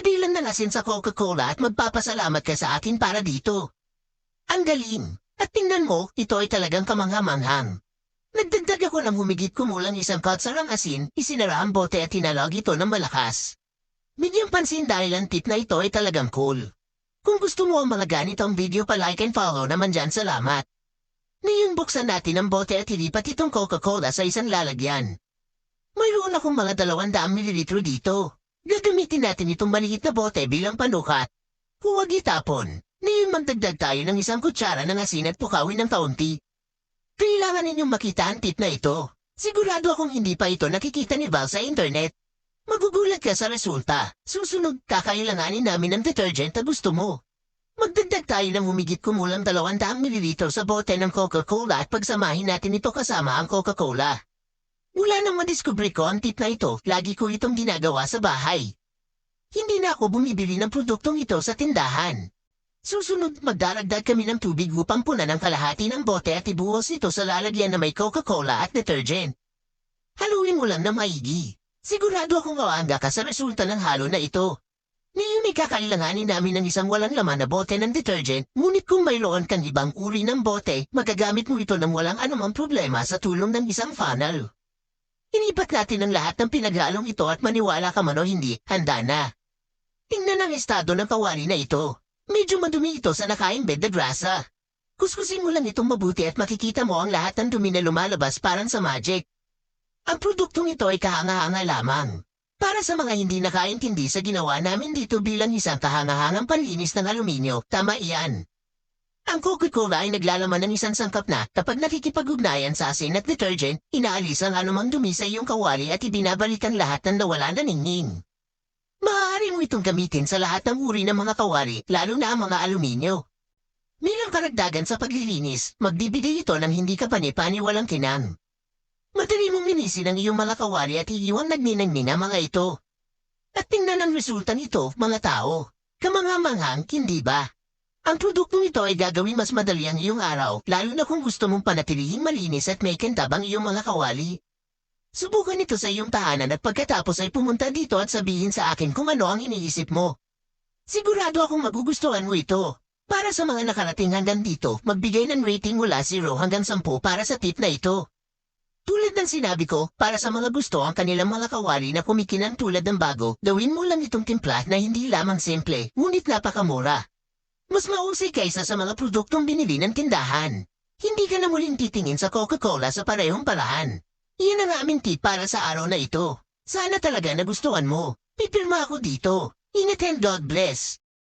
Magdadilan na asin sa Coca-Cola at magpapasalamat ka sa akin para dito. Ang galing. At tingnan mo, ito ay talagang kamangha-manghang. Nagdagdag ako ng humigit kumulang isang katsarang asin, isinara ang bote at tinalog ito ng malakas. Bigyang pansin dahil ang tip na ito ay talagang cool. Kung gusto mo ang mga ganitong video pa-like and follow naman dyan, salamat. Ngayon buksan natin ang bote at ilipat itong Coca-Cola sa isang lalagyan. Mayroon akong mga 200 ml dito. Gagamitin natin itong maliit na bote bilang panukat. Huwag itapon. Ngayon magdagdag tayo ng isang kutsara ng asin at pukawin ng kaunti. Kailangan ninyong makita ang tip na ito. Sigurado akong hindi pa ito nakikita ni Val sa internet. Magugulat ka sa resulta. Susunod, kakailanganin namin ng detergent na gusto mo. Magdagdag tayo ng humigit kumulang 200 ml sa bote ng Coca-Cola at pagsamahin natin ito kasama ang Coca-Cola. Mula nang madiskubre ko ang tip na ito, lagi ko itong ginagawa sa bahay. Hindi na ako bumibili ng produktong ito sa tindahan. Susunod, magdaragdag kami ng tubig upang punan ang kalahati ng bote at ibuhos ito sa lalagyan na may Coca-Cola at detergent. Haluin mo lang na maigi. Sigurado akong maangga ka sa resulta ng halo na ito. Ngayon ay kakailanganin namin ng isang walang laman na bote ng detergent, ngunit kung mayroon kang ibang uri ng bote, magagamit mo ito ng walang anumang problema sa tulong ng isang funnel. Inipat natin ang lahat ng pinaghalong ito at maniwala ka man o hindi, handa na. Tingnan ang estado ng kawali na ito. Medyo madumi ito sa nakaimbed na grasa. Kuskusin mo lang itong mabuti at makikita mo ang lahat ng dumi na lumalabas parang sa magic. Ang produktong ito ay kahanga-hanga lamang. Para sa mga hindi nakaintindi sa ginawa namin dito bilang isang kahangahangang panlinis ng aluminyo, tama iyan. Ang Coca-Cola ay naglalaman ng isang sangkap na kapag nakikipag-ugnayan sa asin at detergent, inaalis ang anumang dumi sa iyong kawali at ibinabalik ang lahat ng nawala na ningning. Maaari mo itong gamitin sa lahat ng uri ng mga kawali, lalo na ang mga aluminyo. Bilang karagdagan sa paglilinis, magbibigay ito ng hindi ka pani-paniwalang kinang. Madali mong linisin ang iyong mga kawali at iiwang nagninang-nina mga ito. At tingnan ang resulta nito, mga tao. Kamangha-manghang, hindi ba? Ang produktong ito ay gagawin mas madali ang iyong araw, lalo na kung gusto mong panatilihing malinis at may kintab ang iyong mga kawali. Subukan ito sa iyong tahanan at pagkatapos ay pumunta dito at sabihin sa akin kung ano ang iniisip mo. Sigurado akong magugustuhan mo ito. Para sa mga nakarating hanggang dito, magbigay ng rating mula 0 hanggang 10 para sa tip na ito. Tulad ng sinabi ko, para sa mga gusto ang kanilang mga kawali na kumikinang tulad ng bago, gawin mo lang itong timpla na hindi lamang simple, ngunit napakamura. Mas mausay kaysa sa mga produktong binili ng tindahan. Hindi ka na muling titingin sa Coca-Cola sa parehong paraan. Iyan ang aming tip para sa araw na ito. Sana talaga nagustuhan mo. Pipirma ako dito. Ingat and God bless.